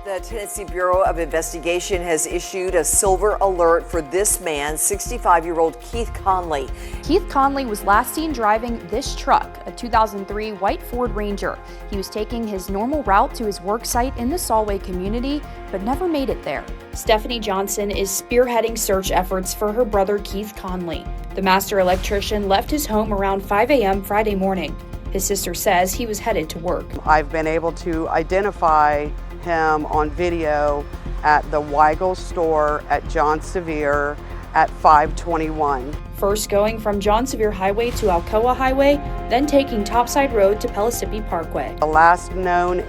The Tennessee Bureau of Investigation has issued a silver alert for this man, 65-year-old Keith Conley. Keith Conley was last seen driving this truck, a 2003 white Ford Ranger. He was taking his normal route to his work site in the Solway community, but never made it there. Stephanie Johnson is spearheading search efforts for her brother Keith Conley. The master electrician left his home around 5 a.m. Friday morning. His sister says he was headed to work. I've been able to identify him on video at the Weigel store at John Sevier at 5:21. First going from John Sevier Highway to Alcoa Highway, then taking Topside Road to Pellissippi Parkway. The last known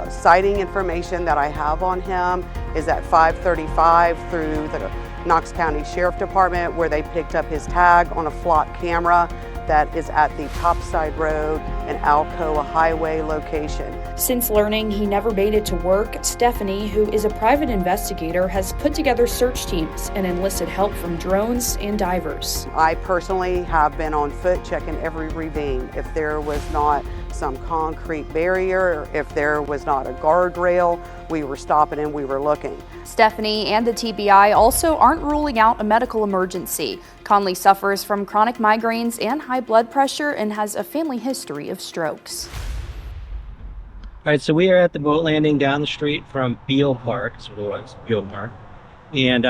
sighting information that I have on him is at 5:35 through the Knox County Sheriff Department, where they picked up his tag on a flock camera that is at the Topside Road and Alcoa Highway location. Since learning he never made it to work, Stephanie, who is a private investigator, has put together search teams and enlisted help from drones and divers. I personally have been on foot checking every ravine. If there was not some concrete barrier, if there was not a guardrail, we were stopping and we were looking. Stephanie and the TBI also aren't ruling out a medical emergency. Conley suffers from chronic migraines and high blood pressure and has a family history of strokes. All right, so we are at the boat landing down the street from Beal Park, that's what it was, Beal Park. And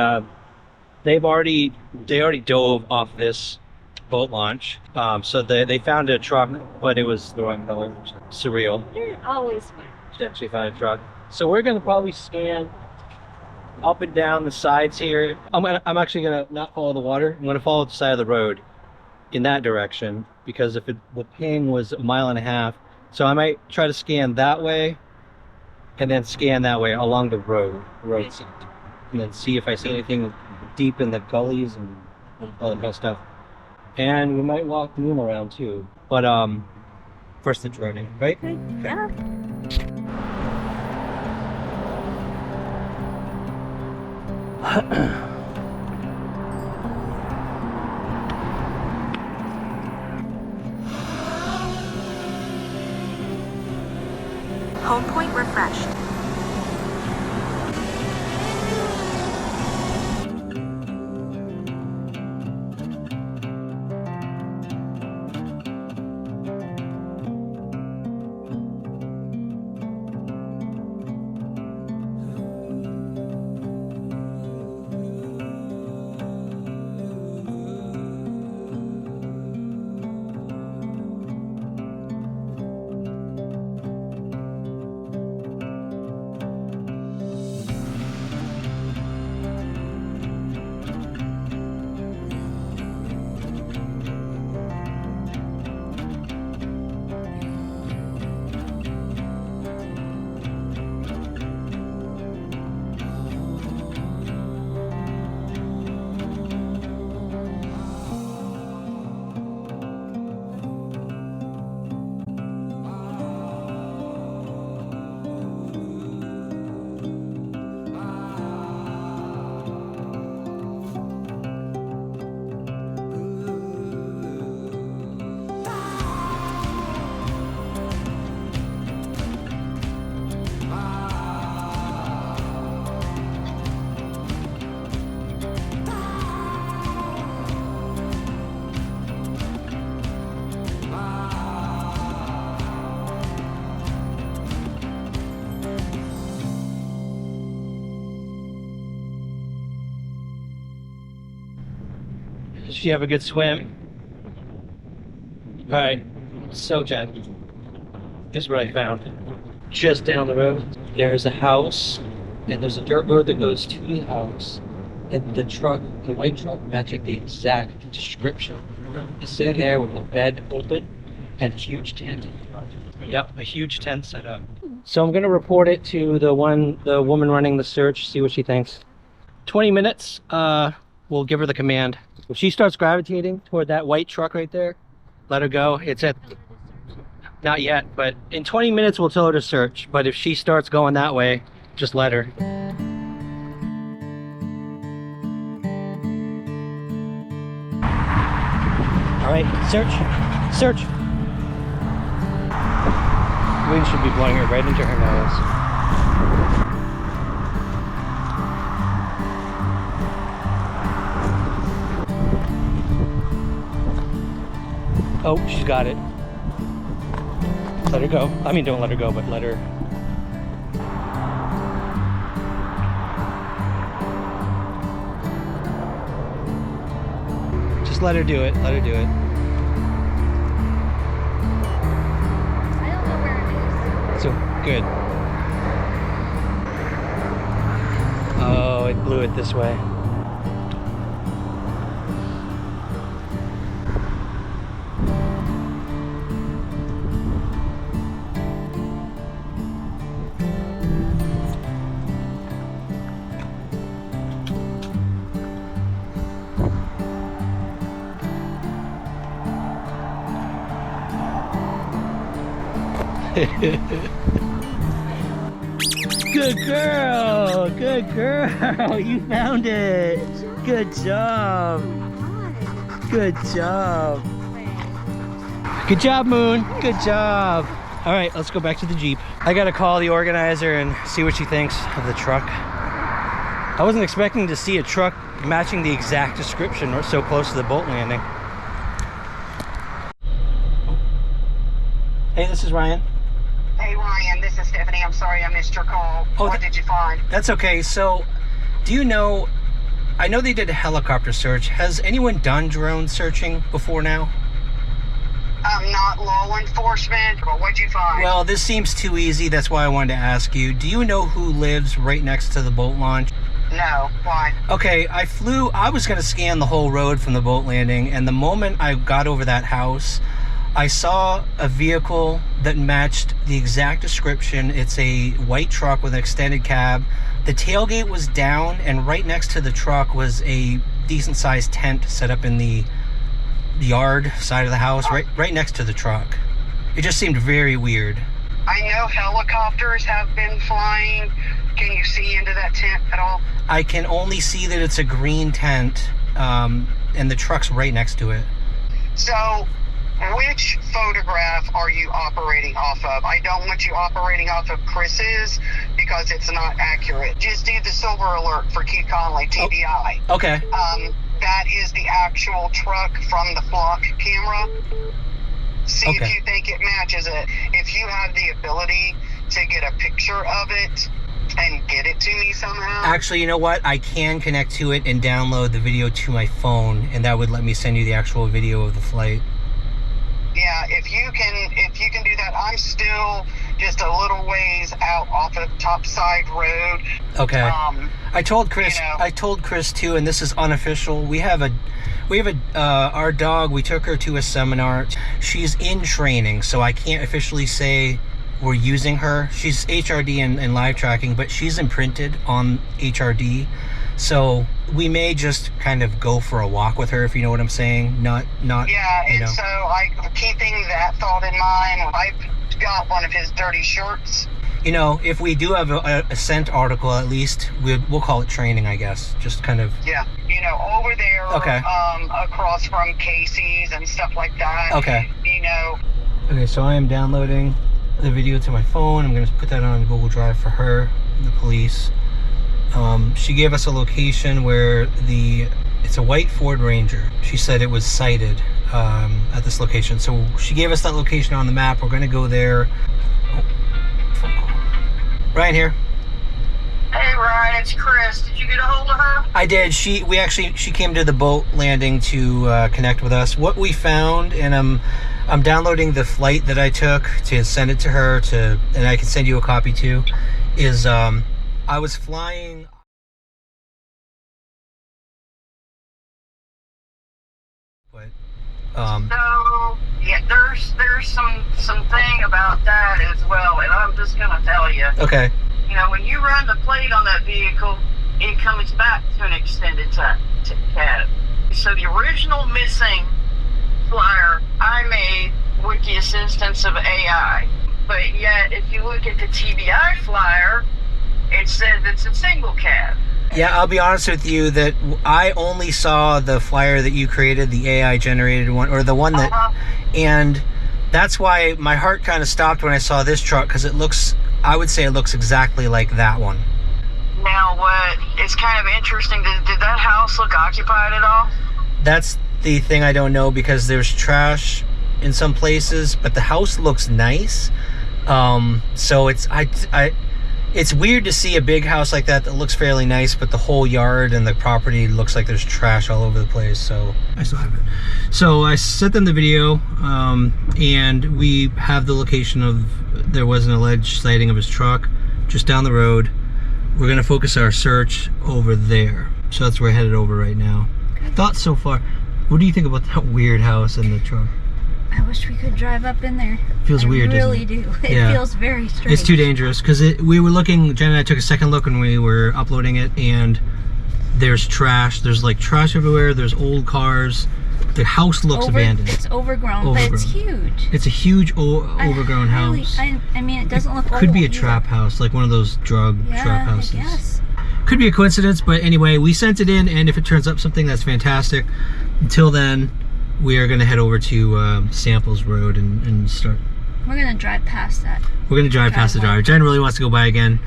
they already dove off this boat launch. So they found a truck, but it was the wrong color. Surreal. You're always fine. They actually found a truck. So we're gonna probably scan up and down the sides here. I'm actually gonna not follow the water. I'm gonna follow the side of the road in that direction, because if the ping was 1.5 miles, so I might try to scan that way and then scan that way along the roadside, and then see if I see anything deep in the gullies and all that kind of stuff. And we might walk the moon around too, but first the droning, right? Okay. Yeah. Home point refreshed. Did you have a good swim? All right, so Chad, this is what I found. Just down the road, there's a house, and there's a dirt road that goes to the house, and the truck, the white truck, matching the exact description. It's sitting there with the bed open and a huge tent. Yep, a huge tent set up. So I'm gonna report it to the woman running the search, see what she thinks. 20 minutes, we'll give her the command. If she starts gravitating toward that white truck right there, let her go. It's at, not yet, but in 20 minutes we'll tell her to search. But if she starts going that way, just let her. All right, search, search. Wind should be blowing her right into her nose. Oh, she's got it. Let her go. I mean, don't let her go, but let her. Just let her do it. Let her do it. I don't know where it is. So, good. Oh, it blew it this way. Good girl, good girl. You found it. Good job. Good job. Good job, Moon. Good job. All right, let's go back to the Jeep. I gotta call the organizer and see what she thinks of the truck. I wasn't expecting to see a truck matching the exact description or so close to the boat landing. Hey, this is Ryan. Hey Ryan, this is Stephanie. I'm sorry I missed your call. Oh, What did you find? That's okay. So, do you know, I know they did a helicopter search. Has anyone done drone searching before now? I'm not law enforcement, but what'd you find? Well, this seems too easy. That's why I wanted to ask you. Do you know who lives right next to the boat launch? No, why? Okay, I was going to scan the whole road from the boat landing, and the moment I got over that house, I saw a vehicle that matched the exact description. It's a white truck with an extended cab. The tailgate was down, and right next to the truck was a decent-sized tent set up in the yard side of the house, right next to the truck. It just seemed very weird. I know helicopters have been flying. Can you see into that tent at all? I can only see that it's a green tent, and the truck's right next to it. So, which photograph are you operating off of? I don't want you operating off of Chris's because it's not accurate. Just do the silver alert for Keith Conley, TBI. Oh, okay. That is the actual truck from the flock camera. See Okay. if you think it matches it. If you have the ability to get a picture of it and get it to me somehow. Actually, you know what? I can connect to it and download the video to my phone, and that would let me send you the actual video of the flight. Yeah, if you can do that. I'm still just a little ways out off of Topside Road. Okay. I told Chris. You know. I told Chris too, and this is unofficial. We have our dog. We took her to a seminar. She's in training, so I can't officially say we're using her. She's HRD and live tracking, but she's imprinted on HRD. So we may just kind of go for a walk with her, if you know what I'm saying. Not. Yeah, you and know. so keeping that thought in mind, I've got one of his dirty shirts. You know, if we do have a scent article, at least we'll call it training, I guess. Just kind of. Yeah, over there. Okay. Across from Casey's and stuff like that. Okay. You Okay, so I am downloading the video to my phone. I'm going to put that on Google Drive for her, the police. She gave us a location where it's a white Ford Ranger. She said it was sighted at this location. So she gave us that location on the map. We're going to go there. Oh, phone call. Ryan here. Hey Ryan, it's Chris. Did you get a hold of her? I did. She came to the boat landing to connect with us. What we found, and I'm downloading the flight that I took to send it to her and I can send you a copy too, is I was flying. But So yeah, there's some thing about that as well, and I'm just gonna tell you. okay. When you run the plate on that vehicle, it comes back to an extended cab. So the original missing flyer I made with the assistance of AI, but yet if you look at the TBI flyer, it says it's a single cab. Yeah, I'll be honest with you that I only saw the flyer that you created, the AI generated one, or the one that, and that's why my heart kind of stopped when I saw this truck, because I would say it looks exactly like that one. Now, what is kind of interesting, did that house look occupied at all? That's the thing I don't know, because there's trash in some places, but the house looks nice. So it's weird to see a big house like that looks fairly nice, but the whole yard and the property looks like there's trash all over the place. So I still have it. So I sent them the video, and we have the location of, there was an alleged sighting of his truck just down the road. We're gonna focus our search over there. So that's where we're headed over right now. Thoughts so far? What do you think about that weird house and the truck? I wish we could drive up in there. Feels weird, doesn't really it? do. It Yeah. feels very strange. It's too dangerous because we were looking, Jen and I took a second look when we were uploading it, and there's trash. There's like trash everywhere. There's old cars. The house looks abandoned. It's overgrown, but it's huge. It's a huge overgrown house. I mean, it doesn't look Could old be a either. trap house, like one of those trap houses. I guess. Could be a coincidence, but anyway, we sent it in, and if it turns up something, that's fantastic. Until then, we are going to head over to Samples Road and start. We're gonna drive past that. We're going to drive past the drive. Jen really wants to go by again.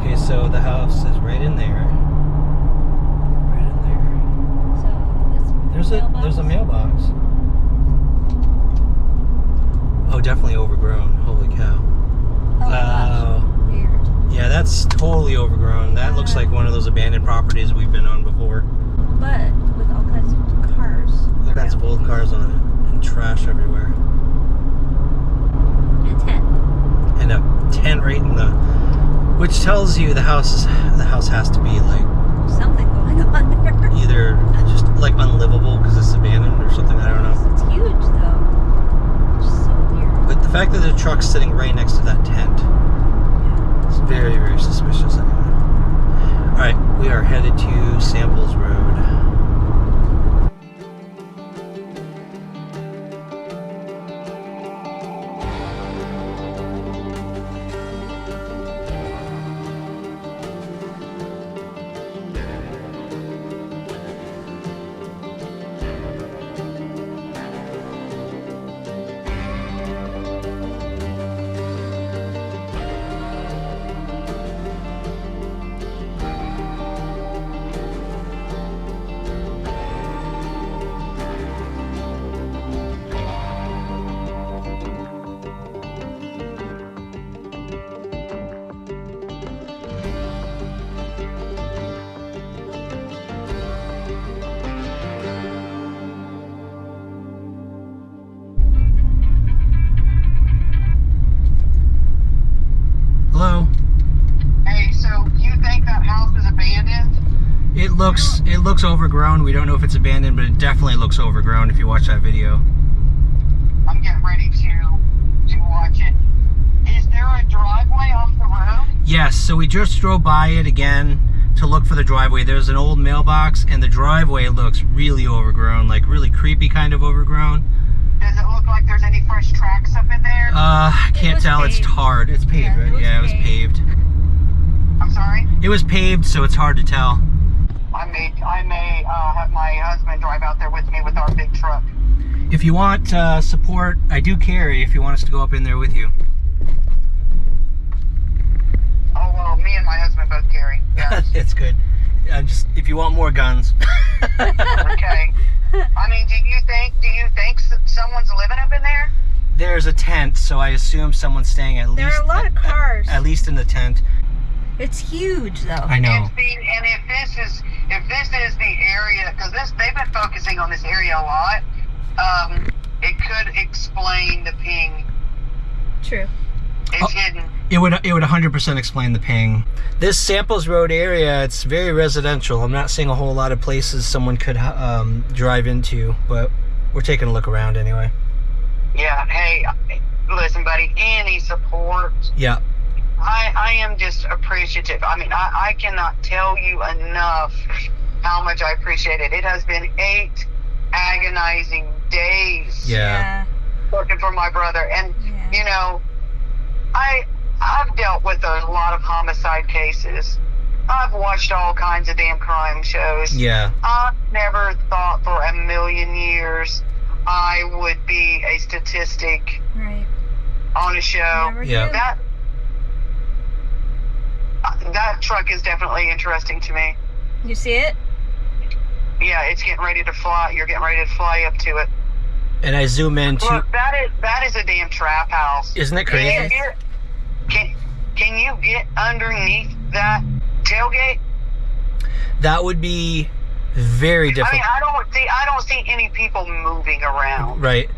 Okay, so the house is right in there. Right in there. So There's a mailbox. Oh, definitely overgrown. Holy cow. Wow. Weird. Yeah, that's totally overgrown. That looks like one of those abandoned properties we've been on before. But with all kinds of cars. All kinds of old cars on it and trash everywhere. And a tent. And a tent right in the, which tells you the house has to be like Something going on there. either just like unlivable because it's abandoned or something. I don't know. It's huge though. It's so weird. But the fact that the truck's sitting right next to that tent, it's very, very suspicious anyway. All right, we are headed to Samples Road. Hello. Hey, so you think that house is abandoned? It looks overgrown. We don't know if it's abandoned, but it definitely looks overgrown if you watch that video. I'm getting ready to watch it. Is there a driveway off the road? Yes, so we just drove by it again to look for the driveway. There's an old mailbox, and the driveway looks really overgrown, like really creepy kind of overgrown. Does it look like there's any fresh tracks up in there? I can't tell. paved. It's hard. It's paved, Yeah, right? Yeah, it was paved. I'm sorry? It was paved, so it's hard to tell. I may have my husband drive out there with me with our big truck. If you want support, I do carry if you want us to go up in there with you. Oh, well, me and my husband both carry. Yeah. It's good. Just if you want more guns. Okay. I mean, do you think someone's living up in there? There's a tent, so I assume someone's staying at least. There are a lot of cars. At least in the tent. It's huge though. I know. And if this is the area, because they've been focusing on this area a lot, it could explain the ping. True. It's hidden. It would 100% explain the ping. This Samples Road area, it's very residential. I'm not seeing a whole lot of places someone could drive into, but we're taking a look around anyway. Yeah. Hey, listen, buddy. Any support? Yeah. I am just appreciative. I mean, I cannot tell you enough how much I appreciate it. It has been 8 agonizing days working for my brother. And, you know, I've dealt with a lot of homicide cases. I've watched all kinds of damn crime shows. Yeah. I never thought for a million years I would be a statistic on a show. Never Yeah. did. That truck is definitely interesting to me. You see it? Yeah, it's getting ready to fly. You're getting ready to fly up to it. And I zoom in to... Look, that is a damn trap house. Isn't it crazy? Can you get underneath that tailgate? That would be very difficult. I mean, I don't see any people moving around. Right.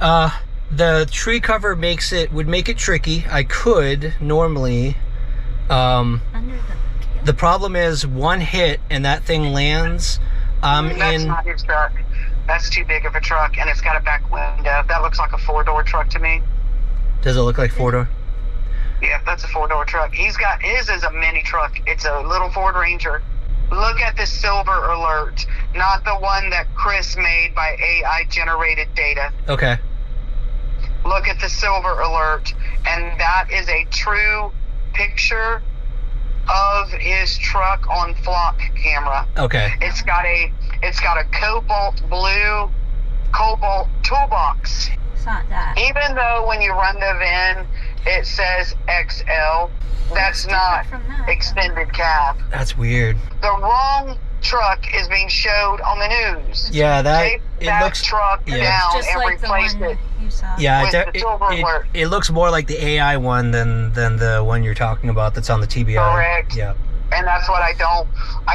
The tree cover would make it tricky. I could normally. Under The problem is one hit and that thing lands. That's not his truck. That's too big of a truck, and it's got a back window. That looks like a 4-door truck to me. Does it look like 4-door? Yeah, that's a 4-door truck. His is a mini truck. It's a little Ford Ranger. Look at the silver alert, not the one that Chris made by AI generated data. Okay. Look at the silver alert, and that is a true picture of his truck on flock camera. Okay. It's got a cobalt blue toolbox. It's not that. Even though when you run the VIN, it says XL, that's not from that, extended cab. That's weird. The wrong truck is being showed on the news. Yeah, Take that looks truck down Just and like the replace one it. you saw. Yeah, With the silver alert. it looks more like the AI one than the one you're talking about that's on the TBI. Correct. Yeah. And that's what I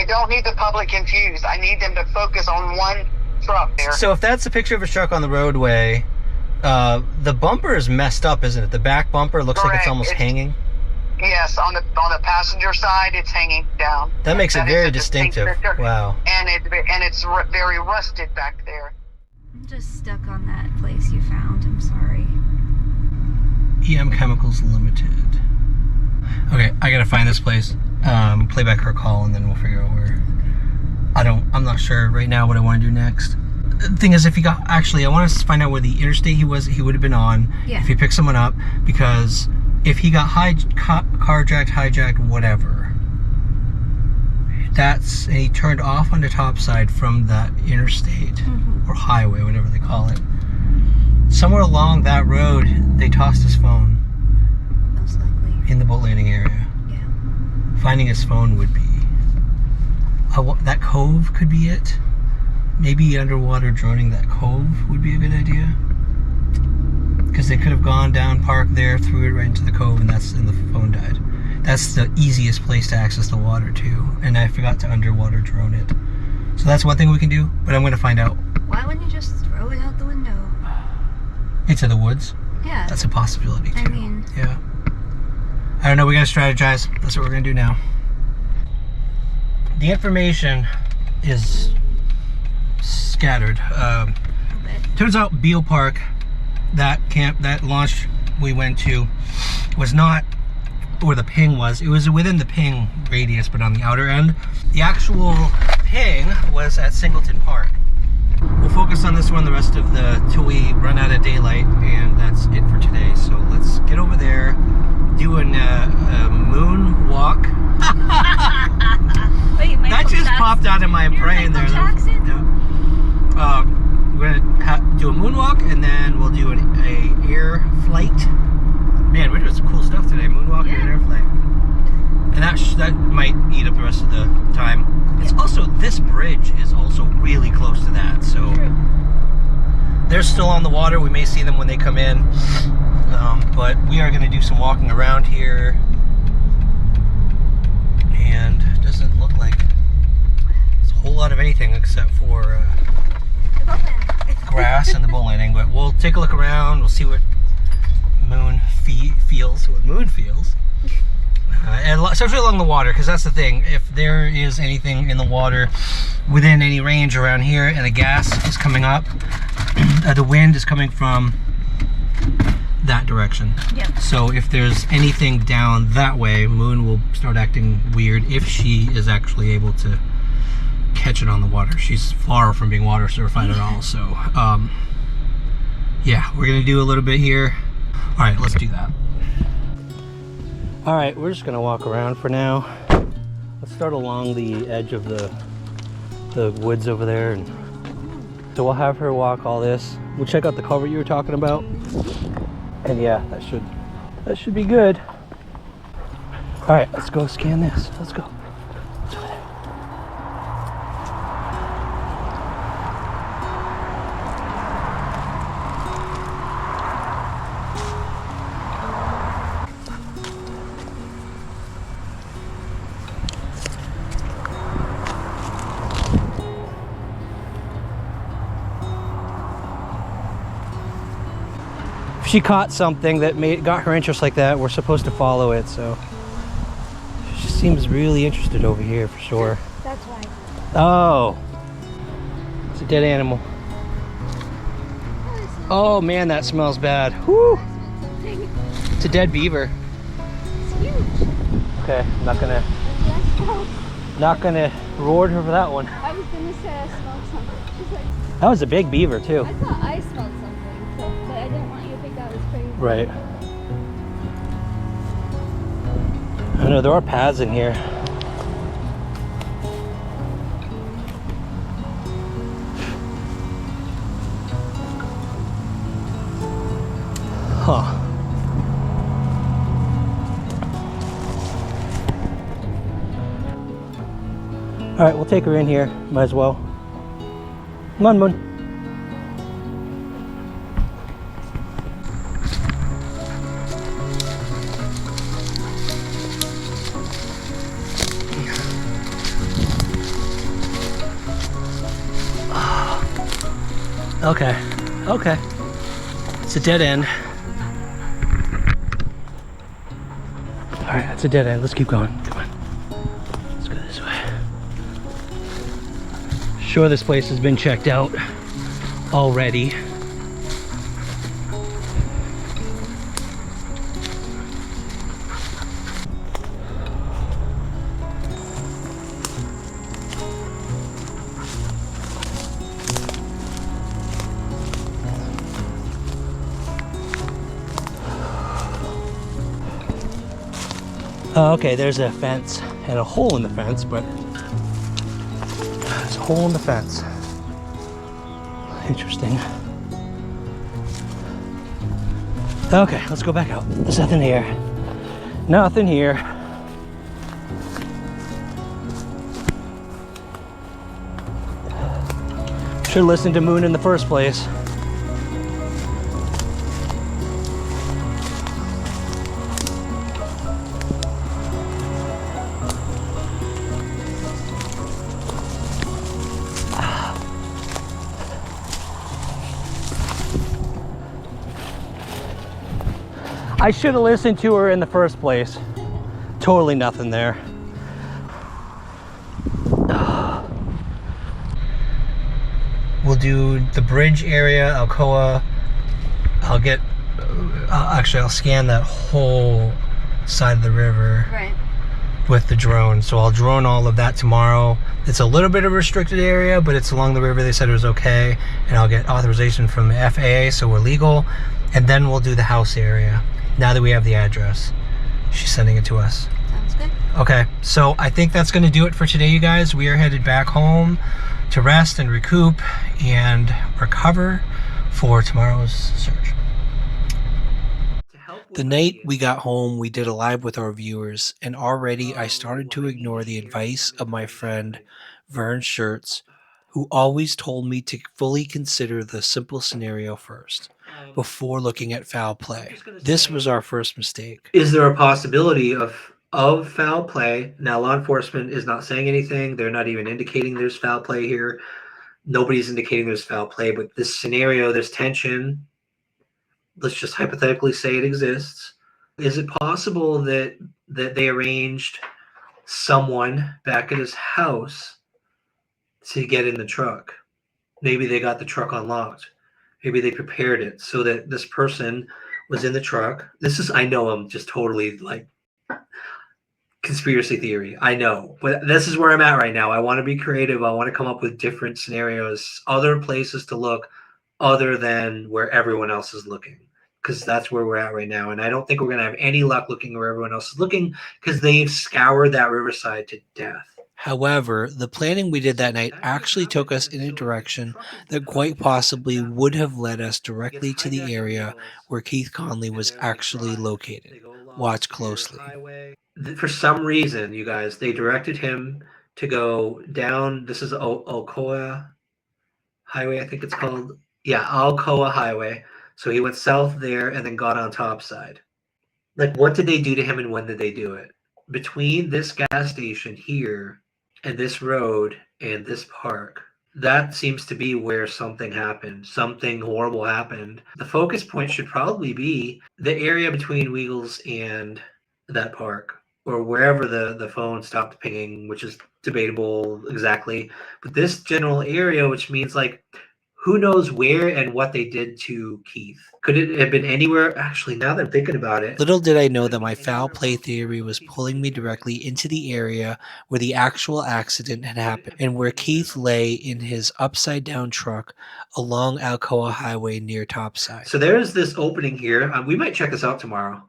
don't need the public confused. I need them to focus on one truck there. So if that's a picture of a truck on the roadway, the bumper is messed up, isn't it? The back bumper looks like it's Correct. almost hanging. Yes, on the passenger side, it's hanging down. That makes it That is very a distinct distinctive. picture. Wow. And it's very rusted back there. I'm just stuck on that place you found. I'm sorry. EM Chemicals Limited. Okay, I gotta find this place. Play back her call, and then we'll figure out where. I'm not sure right now what I want to do next. The thing is, I want to find out where the interstate he would have been on. Yeah. If he picked someone up, because if he got carjacked, hijacked, whatever, and he turned off on the top side from that interstate or highway, whatever they call it. Somewhere along that road, they tossed his phone Most likely. in the boat landing area. Yeah. Finding his phone would be that cove could be it. Maybe underwater droning that cove would be a good idea, because they could have gone down, parked there, threw it right into the cove, and the phone died. That's the easiest place to access the water too, and I forgot to underwater drone it. So that's one thing we can do, but I'm going to find out. Why wouldn't you just throw it out the window? Into the woods. Yeah. That's a possibility too. I mean. Yeah. I don't know, we got to strategize. That's what we're going to do now. The information is scattered. Turns out Beale Park, that launch we went to, was not where the ping was. It was within the ping radius, but on the outer end. The actual ping was at Singleton Park. We'll focus on this one the rest of till we run out of daylight, and that's it for today. So let's get over there, do a moon walk. Wait, That just popped out in my brain there. Yeah. We're gonna do a moonwalk, and then we'll do an air flight. Man, we're doing some cool stuff today. Moonwalk and an air flight. And that might eat up the rest of the time. It's also, this bridge is also really close to that, so they're still on the water. We may see them when they come in, but we are going to do some walking around here, and it doesn't look like it's a whole lot of anything except for grass and the boat landing. But we'll take a look around. We'll see what moon feels. And especially along the water, because that's the thing. If there is anything in the water within any range around here, and the gas is coming up, the wind is coming from that direction. Yep. So if there's anything down that way, Moon will start acting weird if she is actually able to catch it on the water. She's far from being water certified at all. So yeah, we're gonna do a little bit here. All right, let's do that. All right, we're just gonna walk around for now. Let's start along the edge of the woods over there, and so we'll have her walk all this. We'll check out the culvert you were talking about, and yeah, that should be good. All right, let's go scan this. Let's go. It's over there. she caught something that got her interest like that, we're supposed to follow it. So she seems really interested over here for sure. That's why. Oh, it's a dead animal. Oh man, that smells bad. Whew. It's a dead beaver. It's huge. Okay, I'm not gonna reward her for that one. I was gonna say I smelled something. She's like, That was a big beaver too. I thought I smelled something, so, but I didn't want you to think that was crazy. Right. I know there are paths in here. Huh. All right, we'll take her in here. Might as well. Come on, Moon. Okay, okay. It's a dead end. All right, that's a dead end. Let's keep going. Come on. Let's go this way. Sure, this place has been checked out already. Okay, there's a fence and a hole in the fence, but there's a hole in the fence. Interesting. Okay, let's go back out. There's nothing here. Nothing here. Should listen to Moon in the first place. I should have listened to her in the first place. Totally nothing there. We'll do the bridge area, Alcoa. I'll scan that whole side of the river. Right. With the drone. So I'll drone all of that tomorrow. It's a little bit of a restricted area, but it's along the river. They said it was okay. And I'll get authorization from the FAA, so we're legal. And then we'll do the house area. Now that we have the address, she's sending it to us. Sounds good. Okay, so I think that's going to do it for today, you guys. We are headed back home to rest and recoup and recover for tomorrow's search. The night we got home, we did a live with our viewers, and already I started to ignore the advice of my friend Vern Schertz, who always told me to fully consider the simple scenario first before looking at foul play. This was our first mistake. Is there a possibility of foul play? Now, law enforcement is not saying anything. They're not even indicating there's foul play here. Nobody's indicating there's foul play, but this scenario, there's tension. Let's just hypothetically say it exists. Is it possible that they arranged someone back at his house to get in the truck? Maybe they got the truck unlocked. Maybe they prepared it so that this person was in the truck. I know I'm just totally like conspiracy theory. I know, but this is where I'm at right now. I want to be creative. I want to come up with different scenarios, other places to look other than where everyone else is looking, because that's where we're at right now. And I don't think we're going to have any luck looking where everyone else is looking, because they've scoured that riverside to death. However, the planning we did that night actually took us in a direction that quite possibly would have led us directly to the area where Keith Conley was actually located. Watch closely. For some reason, you guys, they directed him to go down. This is Alcoa Highway, I think it's called. Yeah, Alcoa Highway. So he went south there and then got on topside. Like, what did they do to him and when did they do it? Between this gas station here and this road and this park, That seems to be where something happened. Something horrible happened. The focus point should probably be the area between Weagles and that park, or wherever the phone stopped pinging, which is debatable exactly. But this general area, which means like, who knows where and what they did to Keith? Could it have been anywhere? Actually, now that I'm thinking about it. Little did I know that my foul play theory was pulling me directly into the area where the actual accident had happened and where Keith lay in his upside down truck along Alcoa Highway near Topside. So there's this opening here. We might check this out tomorrow.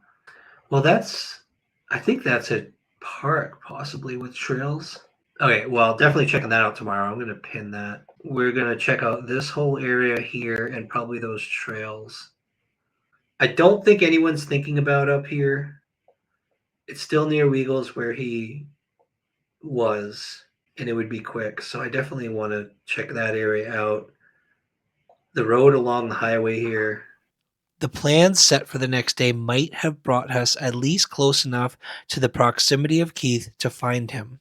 Well, I think that's a park possibly with trails. Okay, well, definitely checking that out tomorrow. I'm going to pin that. We're going to check out this whole area here and probably those trails. I don't think anyone's thinking about up here. It's still near Weagles where he was, and it would be quick. So I definitely want to check that area out. The road along the highway here. The plans set for the next day might have brought us at least close enough to the proximity of Keith to find him.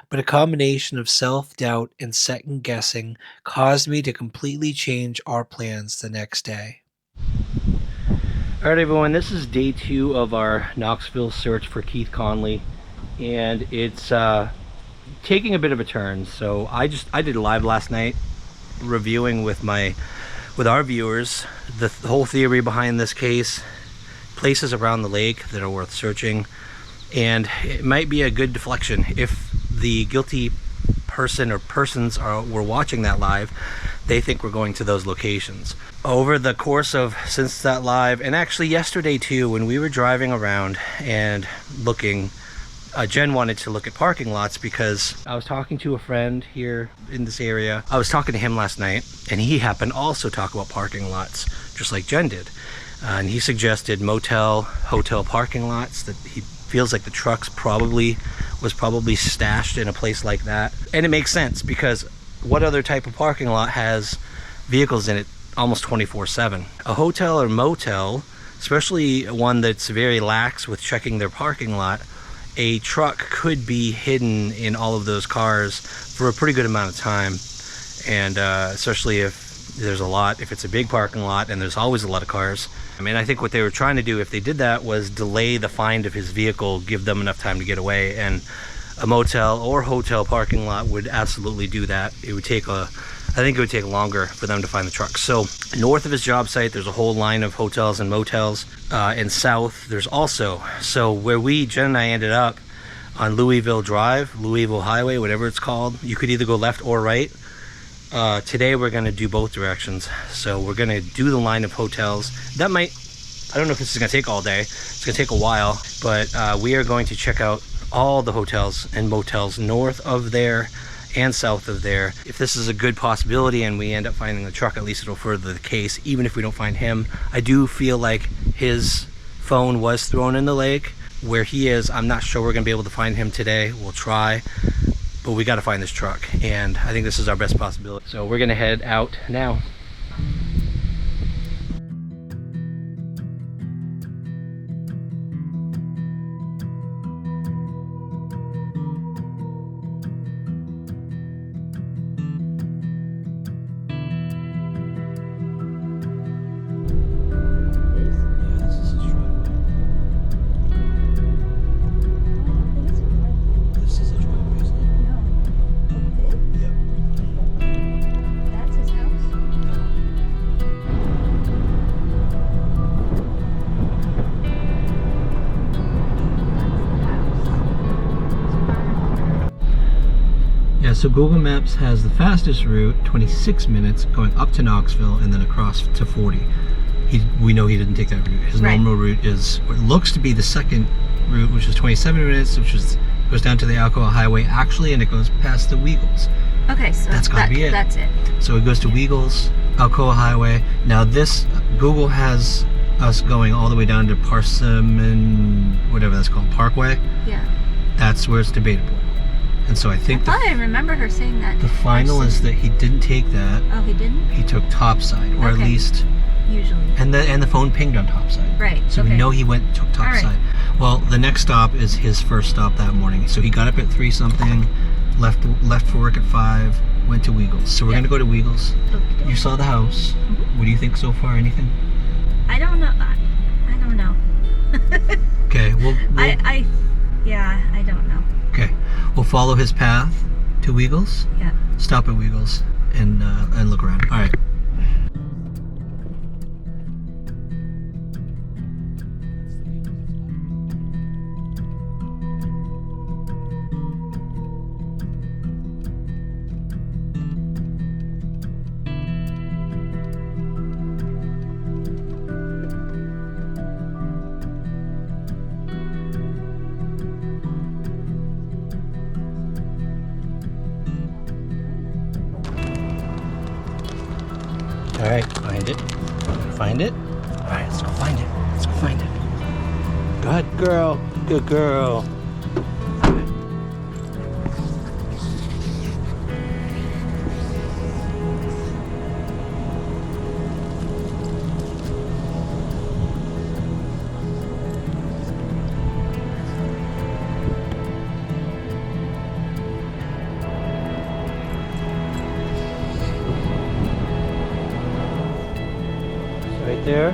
But a combination of self-doubt and second-guessing caused me to completely change our plans the next day. All right, everyone, this is day 2 of our Knoxville search for Keith Conley, and it's taking a bit of a turn. So I did a live last night reviewing with our viewers the whole theory behind this case, places around the lake that are worth searching, and it might be a good deflection if the guilty person or persons were watching that live. They think we're going to those locations. Over the course of since that live, and actually yesterday too, when we were driving around and looking, Jen wanted to look at parking lots because I was talking to a friend here in this area. I was talking to him last night, and he happened to also talk about parking lots, just like Jen did. And he suggested motel, hotel parking lots, that he feels like the trucks was probably stashed in a place like that. And it makes sense, because what other type of parking lot has vehicles in it almost 24/7? A hotel or motel, especially one that's very lax with checking their parking lot, a truck could be hidden in all of those cars for a pretty good amount of time. And especially if it's a big parking lot and there's always a lot of cars. I mean, I think what they were trying to do, if they did that, was delay the find of his vehicle, give them enough time to get away. And a motel or hotel parking lot would absolutely do that. I think it would take longer for them to find the truck. So north of his job site, there's a whole line of hotels and motels. And south, there's also, so where Jen and I ended up on Louisville Drive, Louisville Highway, whatever it's called, you could either go left or right. Today we're going to do both directions. So we're going to do the line of hotels. I don't know if this is going to take all day. It's going to take a while, but we are going to check out all the hotels and motels north of there and south of there. If this is a good possibility and we end up finding the truck, at least it'll further the case. Even if we don't find him, I do feel like his phone was thrown in the lake. Where he is, I'm not sure we're going to be able to find him today. We'll try, but we got to find this truck, and I think this is our best possibility. So we're going to head out now. So Google Maps has the fastest route, 26 minutes, going up to Knoxville and then across to 40. We know he didn't take that route. His normal route is what looks to be the second route, which is 27 minutes, which goes down to the Alcoa Highway actually, and it goes past the Weagles. Okay, so that's gotta be it. That's it. So it goes to Weagles, Alcoa Highway. Now this, Google has us going all the way down to Parsimon, whatever that's called, Parkway. Yeah. That's where it's debatable. And so I think I remember her saying that. The final is that he didn't take that. Oh, he didn't? He took Topside, or at least usually. And the phone pinged on Topside. Right. So we know he took Topside. Right. Well, the next stop is his first stop that morning. So he got up at 3 something, left for work at 5, went to Weagles. So we're gonna go to Weagles. Okay. You saw the house. What do you think so far? Anything? I don't know. I don't know. Okay, Yeah, I don't know. okay. We'll follow his path to Weagles. Yeah. Stop at Weagles and look around. All right. All right, find it. Find it. All right, let's go find it. Let's go find it. Good girl. Good girl. Right there.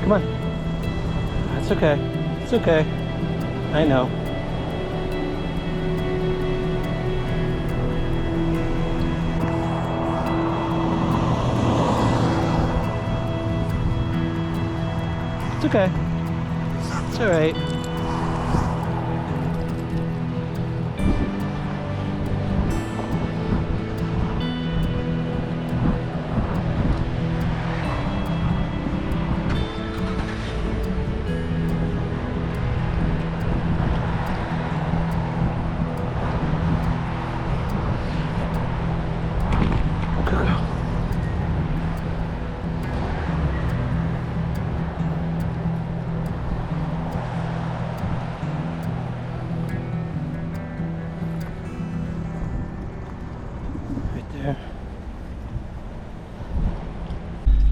Come on. That's okay. It's okay. I know. It's okay. It's all right.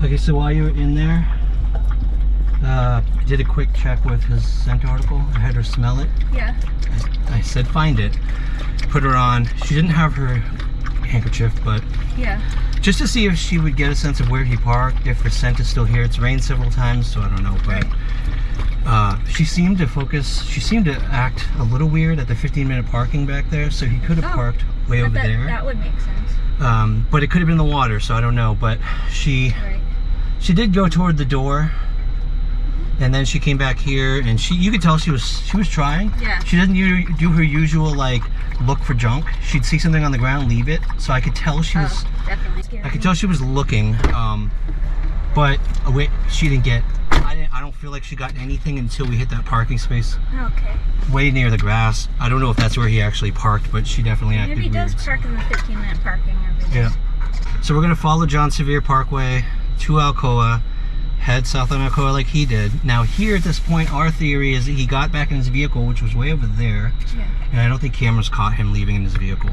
Okay, so while you were in there, I did a quick check with his scent article. I had her smell it. Yeah. I said find it. Put her on. She didn't have her handkerchief, but Yeah. just to see if she would get a sense of where he parked, if her scent is still here. It's rained several times, so I don't know, but she seemed to focus, she seemed to act a little weird at the 15-minute parking back there, so he could have parked way over there. That would make sense. But it could have been the water, so I don't know. But she did go toward the door, and then she came back here, and you could tell she was trying. Yeah. She doesn't do her usual like look for junk. She'd see something on the ground, leave it. So I could tell she was. Definitely scary. I could tell she was looking, but she didn't get. I don't feel like she got anything until we hit that parking space Okay. way near the grass. I don't know if that's where he actually parked, but she definitely acted Maybe he weird. does park in the 15-minute parking every day. Yeah. So we're gonna follow John Sevier Parkway to Alcoa, head south on Alcoa like he did. Now here at this point, our theory is that he got back in his vehicle, which was way over there. Yeah. And I don't think cameras caught him leaving in his vehicle.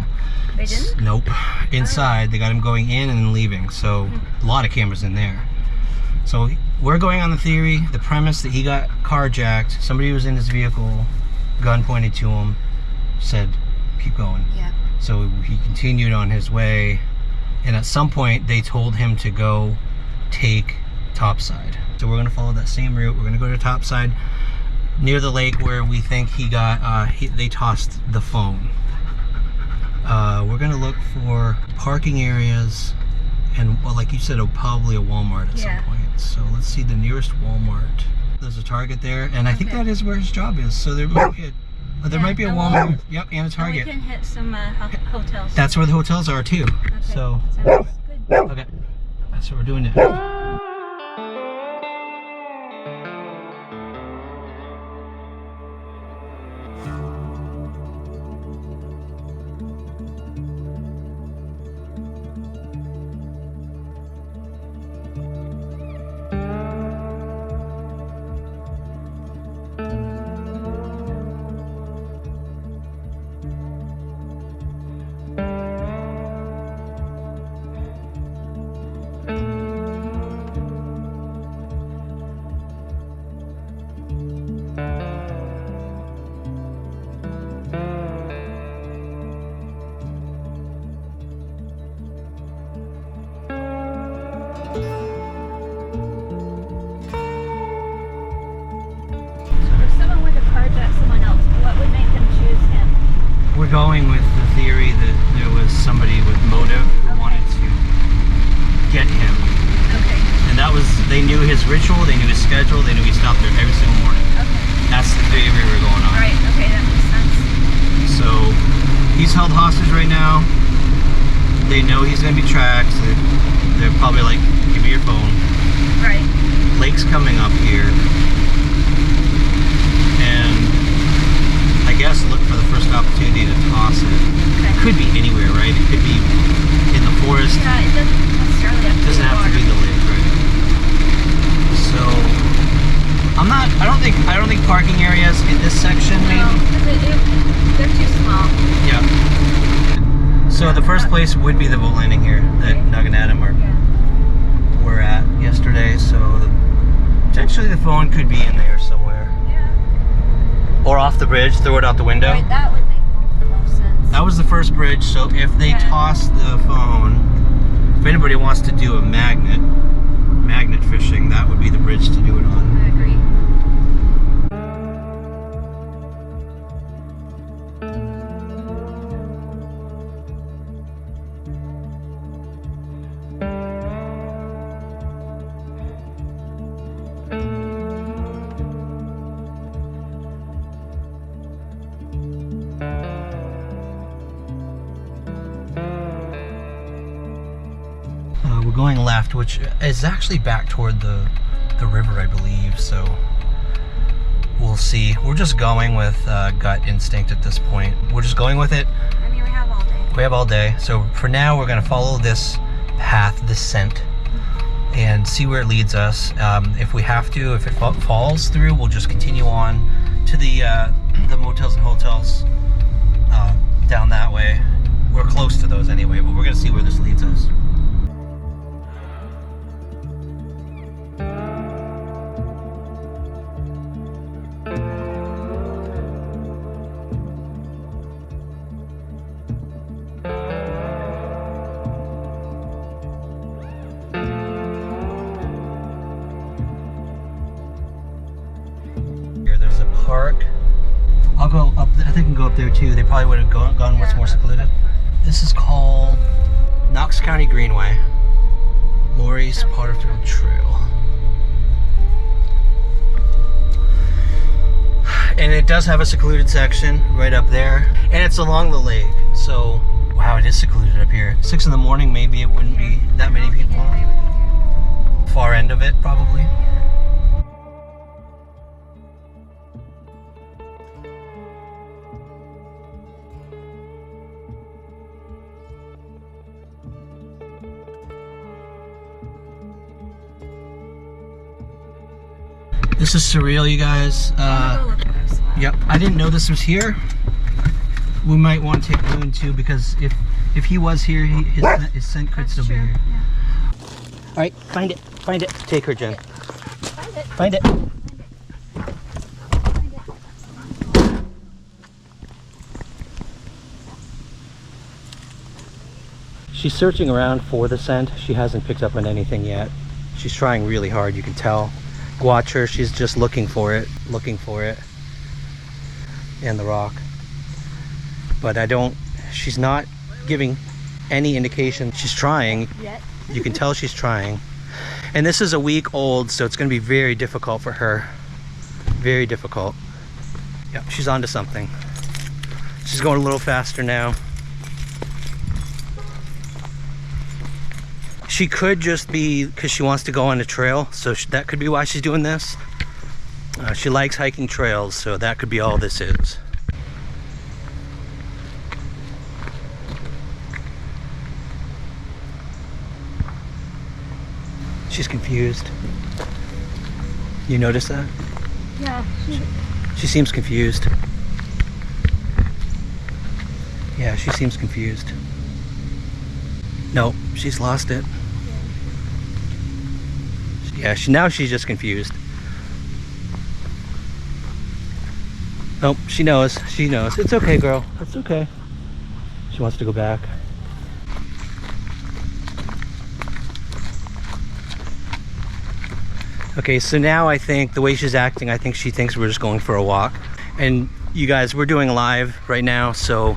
They didn't? Nope. Inside, they got him going in and leaving. So a lot of cameras in there. So we're going on the theory, the premise that he got carjacked. Somebody was in his vehicle, gun pointed to him, said, keep going. Yeah. So he continued on his way. And at some point, they told him to go take Topside. So we're gonna follow that same route. We're gonna go to Topside near the lake where we think he got, they tossed the phone. We're gonna look for parking areas and, well, like you said, probably a Walmart at some point. So let's see the nearest Walmart. There's a Target there, and I think that is where his job is. So there might be a Walmart. Yep, and a Target. We can hit some hotels. That's where the hotels are too. Okay. So Sounds good. okay, that's what we're doing now. We're going with the theory that there was somebody with motive who wanted to get him. Okay. And that was, they knew his ritual, they knew his schedule, they knew he stopped there every single morning. Okay. That's the theory we were going on. Right. Okay, that makes sense. So he's held hostage right now. They know he's going to be tracked. So they're probably like, give me your phone. Right. Lake's coming up here. And I guess look for the first opportunity to toss it. Okay. It could be anywhere, right? It could be in the forest. Yeah, it doesn't necessarily have to It doesn't have to be the lake, right? So I don't think parking areas in this section maybe. No, they're too small. Yeah. So the first place would be the boat landing here that Nug and Adam were at yesterday. So potentially the phone could be in there somewhere. Yeah. Or off the bridge, throw it out the window. Right, that would make the most sense. That was the first bridge, so if they toss the phone, if anybody wants to do a magnet fishing, that would be the bridge to do it on. I agree. We're going left, which is actually back toward the river, I believe, so we'll see. We're just going with gut instinct at this point. We're just going with it. I mean, we have all day. We have all day. So for now, we're going to follow this path, this scent, and see where it leads us. If we have to, if it falls through, we'll just continue on to the motels and hotels down that way. We're close to those anyway, but we're going to see where this leads us. There's a park. I'll go up. I think I can go up there too. They probably would have gone what's more secluded. This is called Knox County Greenway. Lori's Potterfield Trail. And it does have a secluded section right up there. And it's along the lake. So, wow, it is secluded up here. 6 in the morning, maybe it wouldn't be that many people. Far end of it, probably. This is surreal, you guys. Yep, I didn't know this was here. We might want to take Boone too, because if he was here, his scent could still be here. Yeah. All right, find it. Take her, Jen. Find it. She's searching around for the scent. She hasn't picked up on anything yet. She's trying really hard, you can tell. Watch her, she's just looking for it in the rock. But she's not giving any indication. She's trying. You can tell she's trying. And this is a week old, so it's going to be very difficult for her. Very difficult. Yep, she's onto something. She's going a little faster now. She could just be because she wants to go on a trail, so that could be why she's doing this. She likes hiking trails, so that could be all this is. She's confused. You notice that? Yeah. She seems confused. Yeah, she seems confused. No, she's lost it. Yeah, now she's just confused. Nope, she knows. It's okay, girl. It's okay. She wants to go back. Okay, so now I think the way she's acting, I think she thinks we're just going for a walk. And you guys, we're doing live right now, so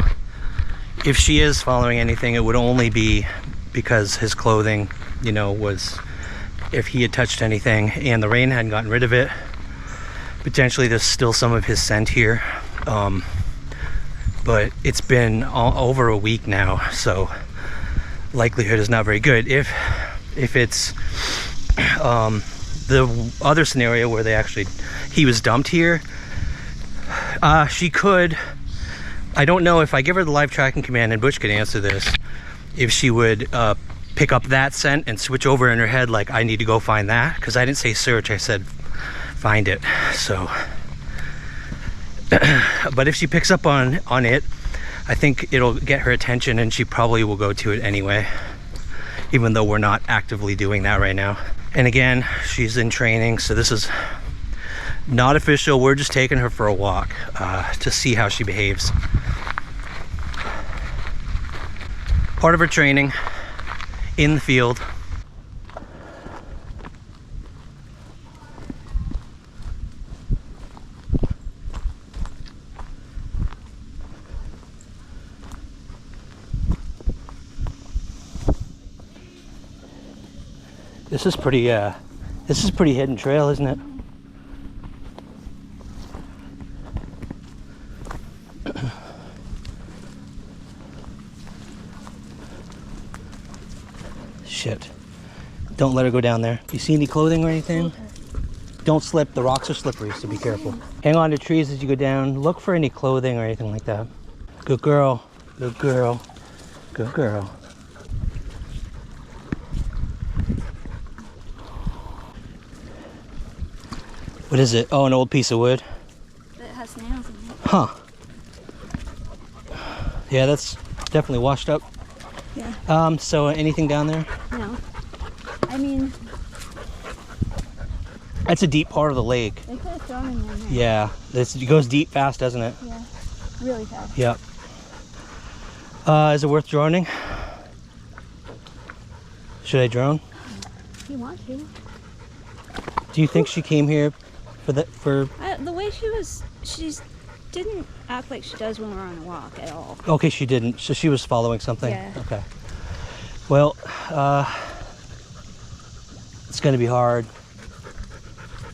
If she is following anything, it would only be because his clothing, you know, was, if he had touched anything and the rain hadn't gotten rid of it. Potentially there's still some of his scent here. But it's been over a week now, so likelihood is not very good. If it's the other scenario where he was dumped here, she could, I don't know if I give her the live tracking command, and Butch could answer this, if she would pick up that scent and switch over in her head like, I need to go find that, because I didn't say search, I said find it. So but if she picks up on it, I think it'll get her attention and she probably will go to it anyway, even though we're not actively doing that right now. And again, she's in training, so this is not official. We're just taking her for a walk to see how she behaves. Part of her training in the field. This is pretty hidden trail, isn't it? Shit. Don't let her go down there. You see any clothing or anything? Okay. Don't slip. The rocks are slippery, so be careful. Hang on to trees as you go down. Look for any clothing or anything like that. Good girl. Good girl. Good girl. What is it? Oh, an old piece of wood. It has nails in it. Huh. Yeah, that's definitely washed up. Yeah. So anything down there? No. I mean, that's a deep part of the lake. they could have thrown him in there. Yeah, it goes deep fast, doesn't it? Yeah. Really fast. Yep. Is it worth droning? Should I drone? If you want to. Do you think she came here for The way she didn't act like she does when we're on a walk at all. Okay, she didn't. So she was following something? Yeah. Okay. Well, it's going to be hard,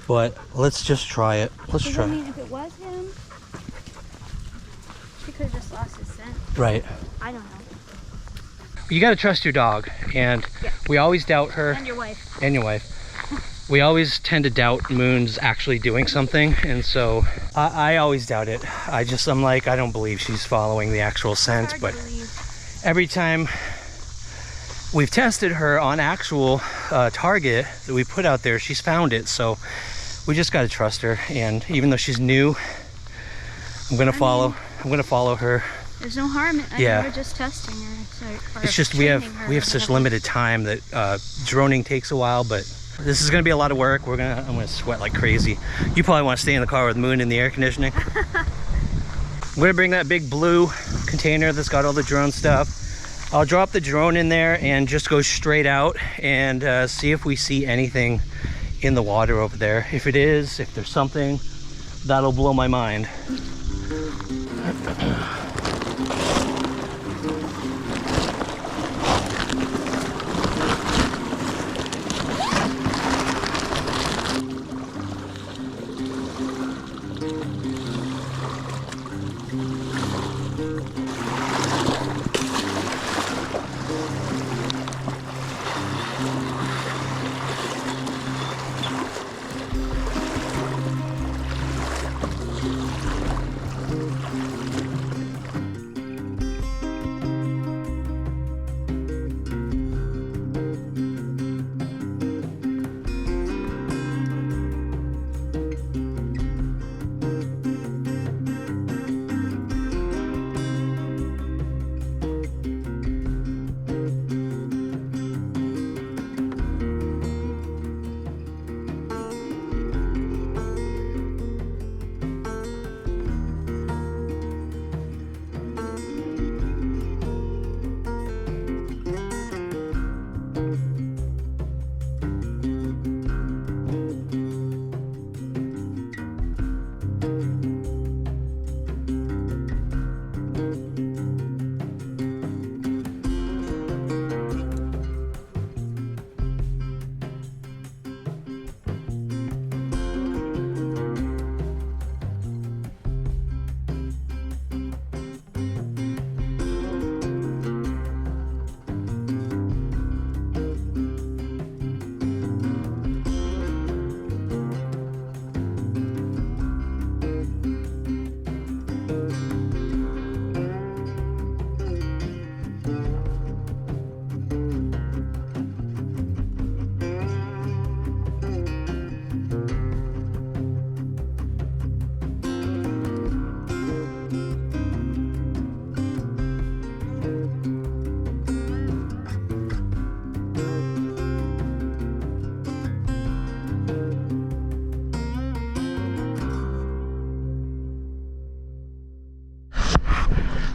but let's just try it. Let's try. I mean, if it was him, she could have just lost his scent. Right. I don't know. You got to trust your dog, and Yeah. we always doubt her. And your wife. And your wife. We always tend to doubt Moon's actually doing something, and so I always doubt it. I'm like, I don't believe she's following the actual scent, but every time we've tested her on actual target that we put out there, she's found it, so we just got to trust her. And even though she's new, I'm gonna follow her. There's no harm in Yeah. we're just testing her. It's just we have such limited time that droning takes a while, but this is gonna be a lot of work. I'm gonna sweat like crazy. You probably want to stay in the car with Moon in the air conditioning. I'm gonna bring that big blue container that's got all the drone stuff. I'll drop the drone in there and just go straight out and see if we see anything in the water over there. If there's something, that'll blow my mind.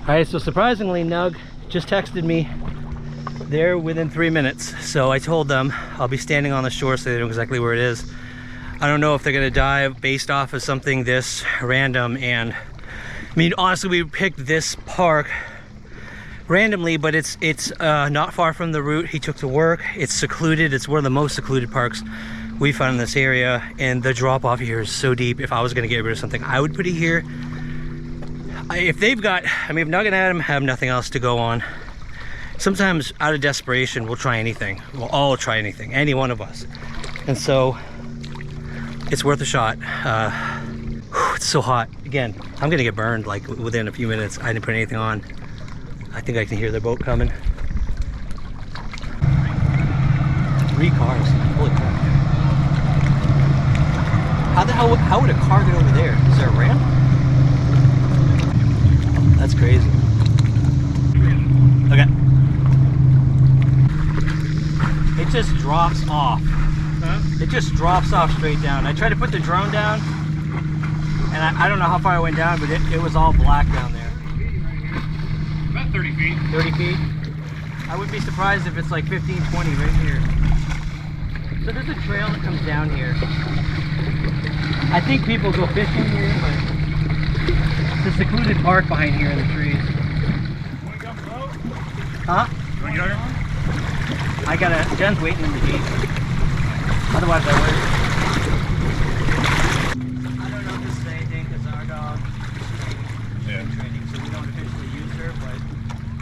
Alright, so surprisingly, Nug just texted me. They're within 3 minutes. So I told them I'll be standing on the shore so they know exactly where it is. I don't know if they're gonna dive based off of something this random, and I mean, honestly, we picked this park randomly, but it's not far from the route he took to work. It's secluded. It's one of the most secluded parks we found in this area, and the drop off here is so deep. If I was gonna get rid of something, I would put it here. If they've got, I mean, if Nug and Adam have nothing else to go on, sometimes out of desperation, we'll try anything. We'll all try anything, any one of us. And so it's worth a shot. It's so hot. Again, I'm gonna get burned like within a few minutes. I didn't put anything on. I think I can hear their boat coming. 3 cars, holy crap. How would a car get over there? Is there a ramp? That's crazy. Okay. It just drops off. Huh? It just drops off straight down. I tried to put the drone down, and I don't know how far I went down, but it was all black down there. About 30 feet. 30 feet? I wouldn't be surprised if it's like 15, 20 right here. So there's a trail that comes down here. I think people go fishing here, but it's a secluded park behind here in the trees. You want to jump the boat? Huh? You want to get on? Jen's waiting in the Jeep. Otherwise I would. I don't know if this is anything because our dog is training, so we don't officially use her, but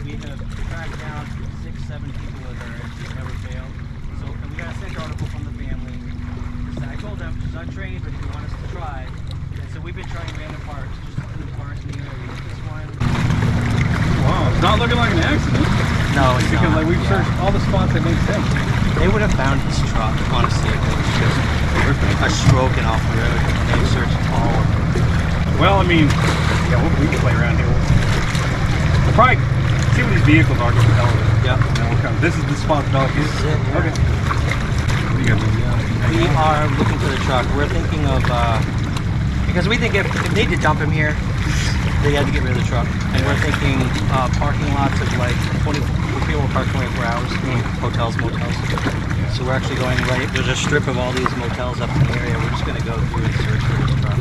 we have tracked down 6, 7 people with her and she's never failed. So, and we got a sick article from the family. I told them she's untrained, but if you want us to try. And so we've been trying random parks, just in the parks in the area. This one. Wow, it's not looking like an accident. No, it's because not. Like we've searched all the spots that make sense. They would have found his truck, honestly, if it was just a stroke and off the road. They searched all of it. Well, I mean, yeah, we can play around here. We'll probably see what these vehicles are, just to tell us. Yep. And then we'll come. This is the spot the dog is. Yeah. Okay. What do you guys do? We are looking for the truck. We're thinking of, because we think if they need to dump him here, they had to get rid of the truck. And we're thinking parking lots of like 20, people will park 24 hours, hotels, motels. So we're actually going right, there's a strip of all these motels up in the area. We're just gonna go through and search for this truck.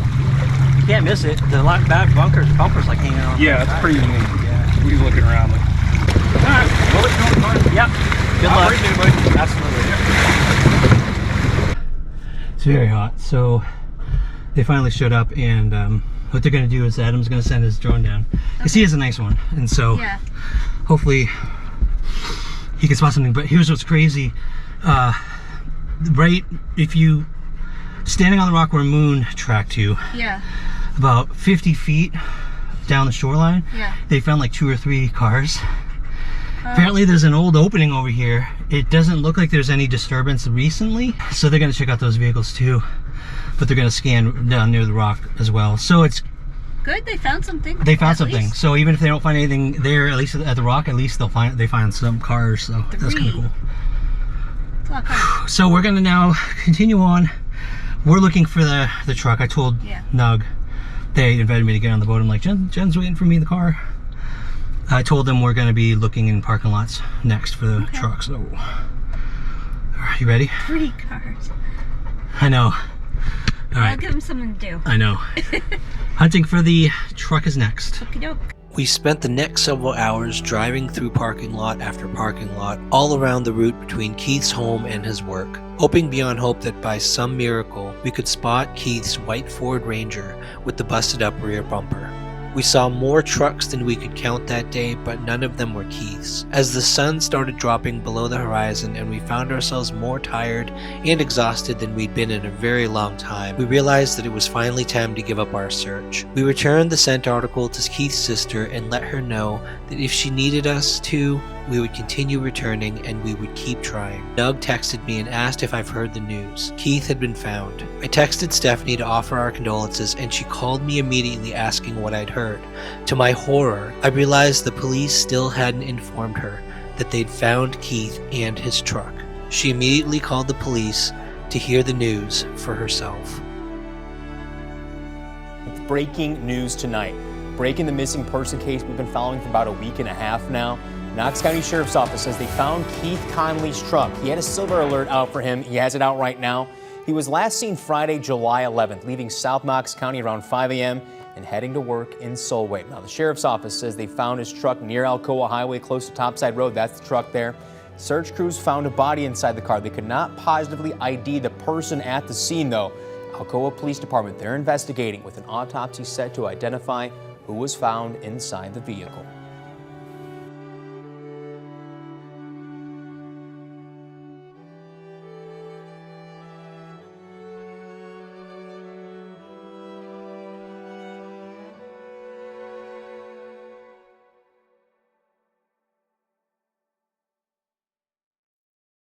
You can't miss it. The bad bumpers like hanging on. Yeah, it's pretty neat. Yeah. We're looking around like, alright, well, let's go. Yep. Good luck. Appreciate it, buddy. Absolutely. It's very hot, so they finally showed up, and what they're going to do is Adam's going to send his drone down because he has a nice one, and so hopefully he can spot something. But here's what's crazy, right, if you standing on the rock where Moon tracked you, about 50 feet down the shoreline, they found like 2 or 3 cars. Apparently there's an old opening over here. It doesn't look like there's any disturbance recently, so they're going to check out those vehicles too, but they're going to scan down near the rock as well. So it's Good, they found something. They found something. So even if they don't find anything there, at least at the rock, at least they find some cars. So that's kind of cool. It's a lot of cars. So we're gonna now continue on. We're looking for the truck. I told Nug, they invited me to get on the boat. I'm like, Jen's waiting for me in the car. I told them we're gonna be looking in parking lots next for the truck. So, are you ready? 3 cars. I know. All right. I'll give them something to do. I know. Hunting for the truck is next. Okie doke. We spent the next several hours driving through parking lot after parking lot, all around the route between Keith's home and his work, hoping beyond hope that by some miracle we could spot Keith's white Ford Ranger with the busted up rear bumper. We saw more trucks than we could count that day, but none of them were Keith's. As the sun started dropping below the horizon and we found ourselves more tired and exhausted than we'd been in a very long time, we realized that it was finally time to give up our search. We returned the scent article to Keith's sister and let her know that if she needed us to, we would continue returning and we would keep trying. Doug texted me and asked if I've heard the news. Keith had been found. I texted Stephanie to offer our condolences and she called me immediately asking what I'd heard. To my horror, I realized the police still hadn't informed her that they'd found Keith and his truck. She immediately called the police to hear the news for herself. Breaking news tonight. breaking the missing person case we've been following for about a week and a half now. Knox County Sheriff's Office says they found Keith Conley's truck. He had a silver alert out for him. He has it out right now. He was last seen Friday, July 11th, leaving South Knox County around 5 a.m. and heading to work in Solway. Now, the Sheriff's Office says they found his truck near Alcoa Highway, close to Topside Road. That's the truck there. Search crews found a body inside the car. They could not positively ID the person at the scene, though. Alcoa Police Department, they're investigating with an autopsy set to identify who was found inside the vehicle.